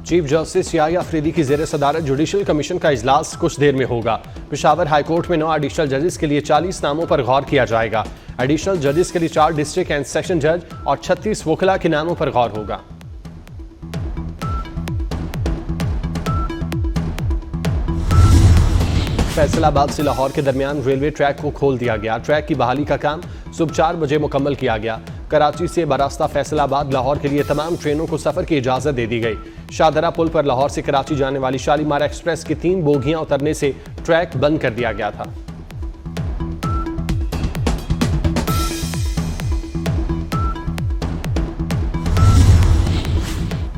Chief justice Yahya Afridi की ज़ेर सदारत जुडिशल कमीशन का इजलास कुछ देर में होगा। पेशावर हाई कोर्ट में 9 एडिशनल जजेस के लिए 40 नामों पर गौर किया जाएगा। एडिशनल जजेस के लिए 4 डिस्ट्रिक्ट एंड सेशन जज और 36 वकला के नामों पर गौर होगा। फैसलाबाद से लाहौर के दरमियान रेलवे ट्रैक को खोल दिया गया। ट्रैक की बहाली का काम सुबह 4 बजे मुकम्मल किया गया। कराची से बरास्ता फैसलाबाद लाहौर के लिए तमाम ट्रेनों को सफर की इजाजत दे दी गई। शाहदरा पुल पर लाहौर से कराची जाने वाली शालीमार एक्सप्रेस की 3 बोगियां उतरने से ट्रैक बंद कर दिया गया था।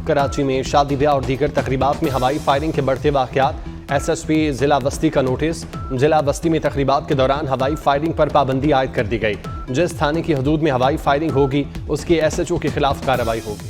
कराची में शादी ब्याह और दीगर तकरीबात में हवाई फायरिंग के बढ़ते वाकयात। SSP जिला बस्ती का नोटिस। जिला बस्ती में तकरीबात के दौरान हवाई फायरिंग पर पाबंदी आयद कर दी गई। जिस थाने की हदूद में हवाई फायरिंग होगी उसके SHO के खिलाफ कार्रवाई होगी।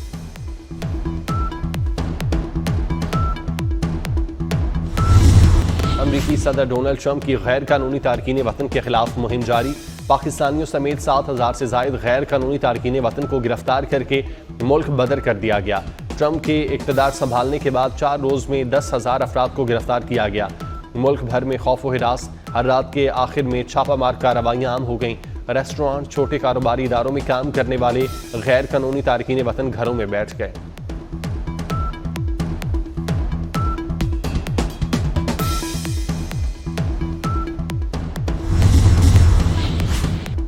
अमरीकी सदर डोनाल्ड ट्रंप की गैर कानूनी तारकीन वतन के खिलाफ मुहिम जारी। पाकिस्तानियों समेत 7,000 से जायद गैर कानूनी तारकीन वतन को गिरफ्तार करके मुल्क बदर कर दिया गया। ट्रंप के इक़्तिदार संभालने के बाद 4 रोज़ में 10,000 अफराद को गिरफ्तार किया गया। मुल्क भर में खौफ व हिरास। हर रात के आखिर में छापामार कार्रवाइयाँ आम हो गईं। रेस्टोरेंट, छोटे कारोबारी इदारों में काम करने वाले गैर कानूनी तारकीन वतन घरों में बैठ गए।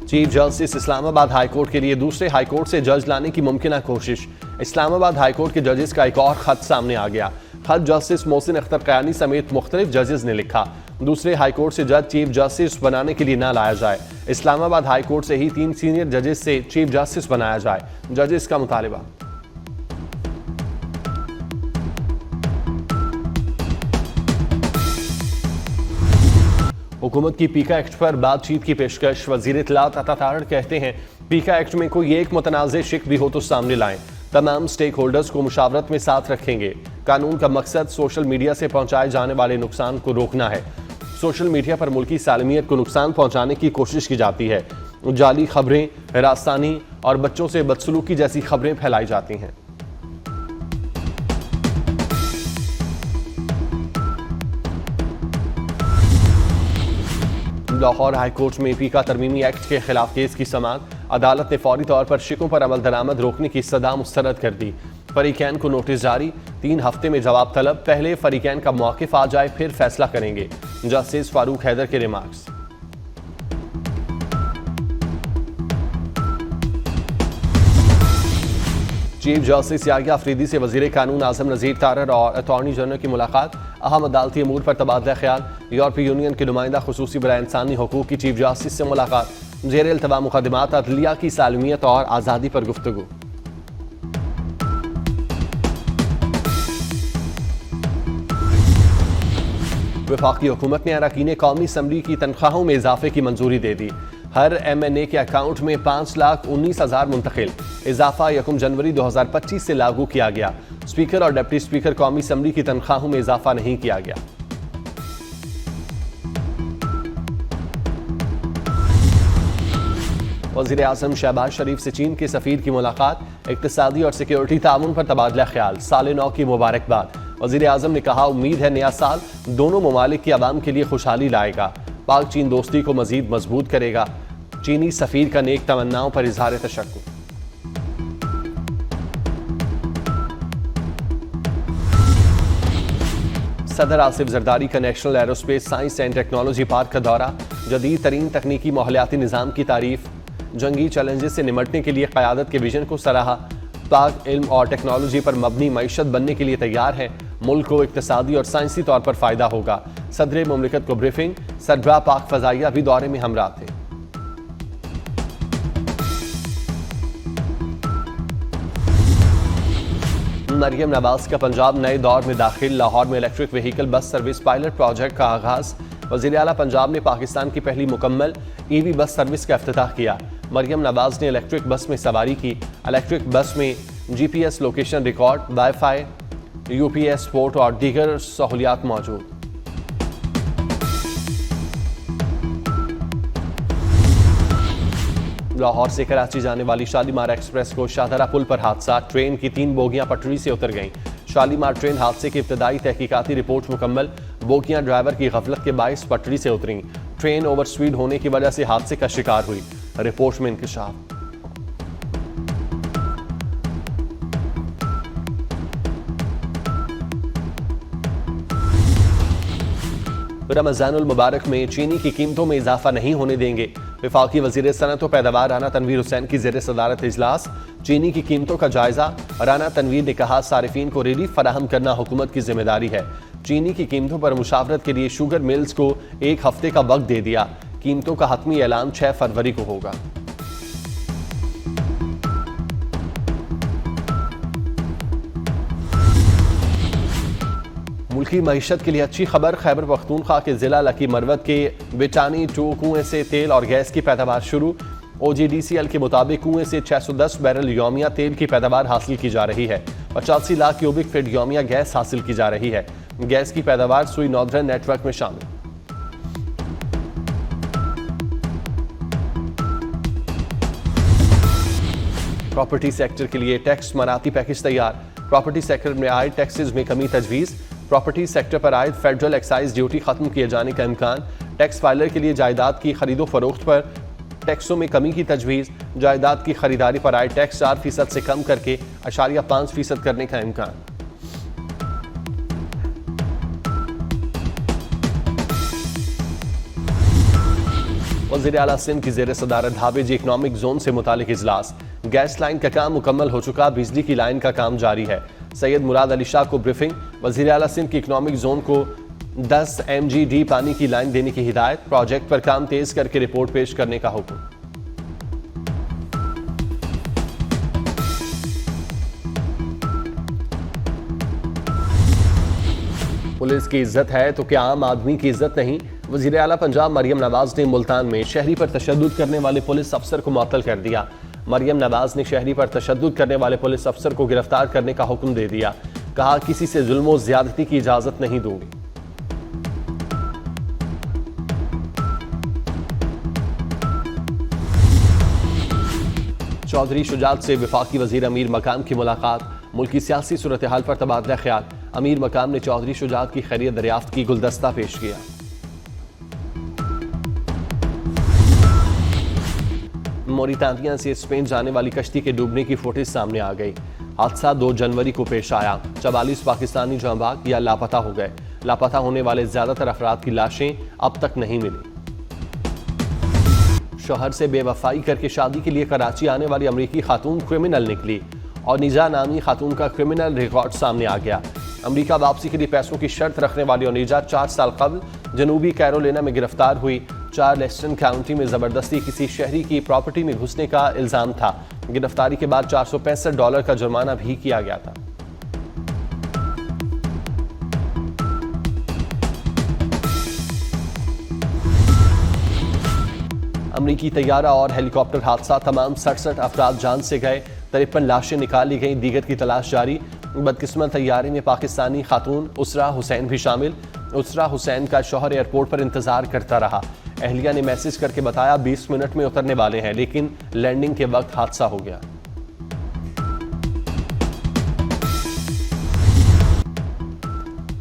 Chief justice Islamabad high court के लिए दूसरे हाई कोर्ट से जज लाने की मुमकिन कोशिश। इस्लामाबाद हाई कोर्ट के जजेस का एक और खत सामने आ गया। खत जस्टिस मोहसिन अख्तर कयानी समेत मुख्तलिफ जजेस ने लिखा, दूसरे हाई कोर्ट से जज चीफ जस्टिस बनाने के लिए ना लाया जाए। इस्लामाबाद हाई कोर्ट से ही 3 सीनियर जजेस से चीफ जस्टिस बनाया जाए। जजेस का मुतालिबा। हुकूमत की पीका एक्ट पर बातचीत की पेशकश। वजीर इत्तलात अता तारड़ कहते हैं, पीका एक्ट में कोई एक मुतनाज़ शिक भी हो तो सामने लाएं। तमाम स्टेक होल्डर्स को मुशावरत में साथ रखेंगे। कानून का मकसद सोशल मीडिया से पहुंचाए जाने वाले नुकसान को रोकना है। सोशल मीडिया पर मुल्की सालमियत को नुकसान पहुंचाने की कोशिश की जाती है। जाली खबरें, हरासानी और बच्चों से बदसलूकी जैसी खबरें फैलाई जाती हैं। लाहौर हाई कोर्ट में पीका तरमीमी एक्ट के खिलाफ केस की समाअत। अदालत ने फौरी तौर पर शिकों पर अमल दरामद रोकने की सदा मुस्तरद कर दी। फरीकैन को नोटिस जारी। 3 हफ्ते में जवाब तलब। पहले फरीकैन का मौक़िफ़ आ जाए फिर फैसला करेंगे। जस्टिस फारूक हैदर के remarks. Chief justice Yahya Afridi से वज़ीर कानून आज़म नज़ीर तारड़ और अटॉर्नी जनरल की मुलाकात। अहम अदालती अमूर पर तबादला ख्याल। यूरोपीय यूनियन के नुमाइंदा खुसूसी बराए इंसानी हकूक़ की चीफ जस्टिस से मुलाकात। ज़ेर इल्तवा मुक़दमात अदलिया की सालमियत और आज़ादी पर गुफ्तगू। वफाकी हुकूमत ने अरकान कौमी असम्बली की तनख्वाहों में इजाफे की मंजूरी दे दी। हर MNA के अकाउंट में 5,19,000 मुंतकिल। इजाफा 1 जनवरी 2025 से लागू किया गया। स्पीकर और डिप्टी स्पीकर कौमी असम्बली की तनख्वाहों में इजाफा नहीं किया गया। वज़ीर आज़म शहबाज शरीफ से चीन के सफ़ीर की मुलाकात। इक़्तिसादी और सिक्योरिटी ताउन पर तबादला ख्याल। साल नौ की मुबारकबाद। वज़ीर आज़म ने कहा, उम्मीद है नया साल दोनों ममालिक की आवाम के लिए खुशहाली लाएगा। पाक चीन दोस्ती को मज़ीद मजबूत करेगा। चीनी सफ़ीर का नेक तमन्नाओं पर इज़हार तशक्कुर। सदर आसिफ जरदारी का national aerospace science and technology park का दौरा। जदीद तरीन तकनीकी माहौलियाती निज़ाम की तारीफ। जंगी चैलेंजेस से निमटने के लिए क़यादत के विजन को सराहा। पाक इल्म और टेक्नोलॉजी पर मबनी मईशत बनने के लिए तैयार है। मुल्क को इक़्तिसादी और साइंसी तौर पर फ़ायदा होगा। सदर मुमलिकत को ब्रीफिंग। सरबराह पाक फ़ज़ाइया भी दौरे में हमरा थे। मरियम नवाज का पंजाब नए दौर में दाखिल। लाहौर में electric vehicle bus service pilot project का आगाज़। वज़ीर आला पंजाब ने पाकिस्तान की पहली मुकम्मल EV बस सर्विस का इफ्तिताह किया। मरियम नवाज ने इलेक्ट्रिक बस में सवारी की। इलेक्ट्रिक बस में GPS location record, wifi, UPS port और दीगर सहूलियात मौजूद। लाहौर से कराची जाने वाली शालीमार एक्सप्रेस को शाहदरा पुल पर हादसा। ट्रेन की 3 बोगियां पटरी से उतर गईं। शालीमार ट्रेन हादसे की इब्तदाई तहकीकाती रिपोर्ट मुकम्मल। बोगियां ड्राइवर की गफलत के बायस पटरी से उतरी। ट्रेन ओवर स्पीड होने की वजह से हादसे का शिकार हुई। रिपोर्ट में इंकशाफ। रमजानुल मुबारक में चीनी की कीमतों में इजाफा नहीं होने देंगे। वफाकी वजीर सनअत व पैदावार राना तनवीर हुसैन की ज़ेर सदारत इजलास। चीनी की कीमतों का जायजा। राना तनवीर ने कहा, सारिफीन को रिलीफ फराहम करना हुकूमत की जिम्मेदारी है। चीनी की कीमतों पर मुशावरत के लिए शुगर मिल्स को 1 हफ्ते का वक्त दे दिया। कीमतों का हतमी ऐलान 6 फरवरी को होगा। मुल्की मईशत के लिए अच्छी खबर। खैबर पख्तूनख्वा के जिला लकी मरवत के बिटानी 2 कुएं से तेल और गैस की पैदावार शुरू। OGDCL के मुताबिक कुएं से 610 बैरल यौमिया तेल की पैदावार हासिल की जा रही है। 85 लाख क्यूबिक फीट यौमिया गैस हासिल की जा रही है। गैस की पैदावार सुई नॉर्दर्न नेटवर्क में शामिल। प्रॉपर्टी सेक्टर के लिए टैक्स मराती पैकेज तैयार। प्रॉपर्टी सेक्टर में आए टैक्सेस में कमी तजवीज़। प्रॉपर्टी सेक्टर पर आयद फेडरल एक्साइज ड्यूटी खत्म किए जाने का इम्कान। टैक्स फाइलर के लिए जायदाद की खरीदो फरोख्त पर टैक्सों में कमी की तजवीज़। जायदाद की खरीदारी पर आए टैक्स 4% से कम करके 0.5% करने का इम्कान। वज़ीर आला सिंध की ज़ेर सदारत धावेजी इकनॉमिक जोन से मुतालिक इजलास। गैस लाइन का काम मुकम्मल हो चुका। बिजली की लाइन का काम जारी है। सैयद मुराद अली शाह को ब्रीफिंग। वज़ीर आला सिंध की इकनॉमिक जोन को 10 MGD पानी की लाइन देने की हिदायत। प्रोजेक्ट पर काम तेज करके रिपोर्ट पेश करने का हुक्म। पुलिस की इज्जत है तो क्या आम आदमी की इज्जत नहीं? वज़ीर आला पंजाब मरियम नवाज ने मुल्तान में शहरी पर तशद्दुद करने वाले पुलिस अफसर को मुअत्तल कर दिया। मरियम नवाज ने शहरी पर तशद्दुद करने वाले पुलिस अफसर को गिरफ्तार करने का हुक्म दे दिया। कहा, किसी से जुल्म व ज्यादती की इजाजत नहीं दूंगी। चौधरी शुजात से वफाकी वजीर अमीर मकाम की मुलाकात। मुल्की सियासी सूरत हाल पर तबादला ख्याल। अमीर मकाम ने चौधरी शुजात की खैरियत दरियाफ्त की। गुलदस्ता पेश किया। मोरितानिया से स्पेन जाने वाली कश्ती के डूबने की फुटेज सामने आ गई। हादसा 2 जनवरी को पेश आया। 44 पाकिस्तानी जांबाग या लापता हो गए। लापता होने वाले ज्यादातर अफराद की लाशें अब तक नहीं मिली। शोहर से बेवफाई करके शादी के लिए कराची आने वाली अमरीकी खातून क्रिमिनल निकली और निजा नामी खातून का क्रिमिनल रिकॉर्ड सामने आ गया। अमरीका वापसी के लिए पैसों की शर्त रखने वाली ओनिजा 4 साल कबल जनूबी कैरोलिना में गिरफ्तार हुई। चार्लेस्टन काउंटी में जबरदस्ती किसी शहरी की प्रॉपर्टी में घुसने का इल्जाम था। गिरफ्तारी के बाद $465 का जुर्माना भी किया गया था। अमरीकी तैयारा और हेलीकॉप्टर हादसा। तमाम 67 अफराद जान से गए। 53 लाशें निकाली गई। दीगर की तलाश जारी। बदकिस्मत तैयारी में पाकिस्तानी खातून उसरा हुसैन भी शामिल। उसरा हुसैन का शौहर एयरपोर्ट पर इंतजार करता रहा। अहलिया ने मैसेज करके बताया 20 मिनट में उतरने वाले हैं, लेकिन लैंडिंग के वक्त हादसा हो गया।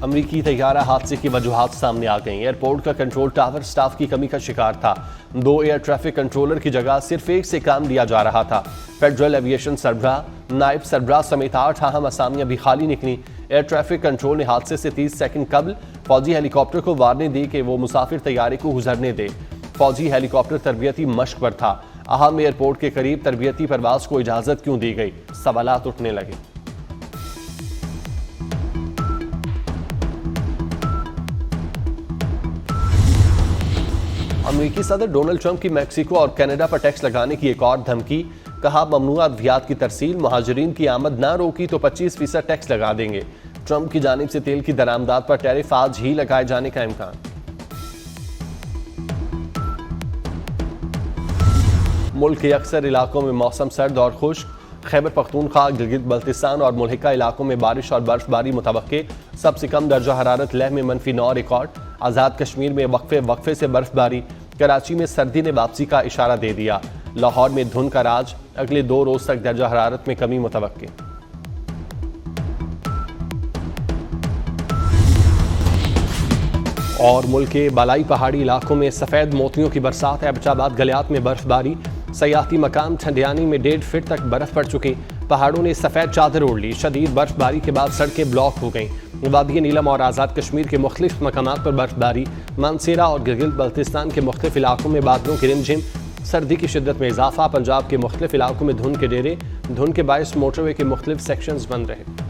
अमरीकी तैयारा हादसे की वजूहात सामने आ गई। एयरपोर्ट का कंट्रोल टावर स्टाफ की कमी का शिकार था। 2 एयर ट्रैफिक कंट्रोलर की जगह सिर्फ 1 से काम लिया जा रहा था। फेडरल एविएशन सरबराह, नायब सरबराह समेत 8 अहम असामियां भी खाली निकली। एयर ट्रैफिक कंट्रोल ने हादसे से 30 सेकंड कबल फौजी हेलीकॉप्टर को वार्निंग दी कि वो मुसाफिर तैयारे को गुजरने दे। फौजी हेलीकॉप्टर तरबियती मश्क पर था। अहम एयरपोर्ट के करीब तरबियती परवाज को इजाजत क्यों दी गई? सवालात उठने लगे। अमेरिकी सदर डोनाल्ड ट्रंप की मैक्सिको और कनाडा पर टैक्स लगाने की एक और धमकी। कहा, ममनुआ अद्वियात की तरसील, मुहाजिरीन की आमद ना रोकी तो 25% टैक्स लगा देंगे। ट्रंप की जानिब से तेल की दरामदाद पर टैरिफ आज ही लगाए जाने का इम्कान। मुल्क के अक्सर इलाकों में मौसम सर्द और खुश्क। खैबर पख्तूनख्वा, गिलगित बल्तिस्तान और मुल्हिका इलाकों में बारिश और बर्फबारी मुतवक्के। सबसे कम दर्जा हरारत लेह में -9 रिकॉर्ड। आज़ाद कश्मीर में वक्फे से बर्फबारी। कराची में सर्दी ने वापसी का इशारा दे दिया। लाहौर में धुंध का राज। अगले 2 रोज तक दर्जा हरारत में कमी मुतवक्के। और मुल्क के बालाई पहाड़ी इलाकों में सफ़ेद मोतियों की बरसात है। एबटाबाद गलियात में बर्फबारी, सयाहती मकाम ठंडियानी में 1.5 फीट तक बर्फ पड़ चुकी। पहाड़ों ने सफ़ेद चादर ओढ़ ली। शदीद बर्फबारी के बाद सड़कें ब्लॉक हो गईं। वादी नीलम और आज़ाद कश्मीर के मुख्तलिफ मकामात पर बर्फबारी। मानसेरा और गिलगित बल्तिस्तान के मुख्तलिफ इलाकों में बादलों की रिमझिम। सर्दी की शिद्दत में इजाफा। पंजाब के मुख्तलिफ इलाकों में धुंध के डेरे। धुंध के बायस मोटरवे के मुख्तलिफ सेक्शंस बंद रहे।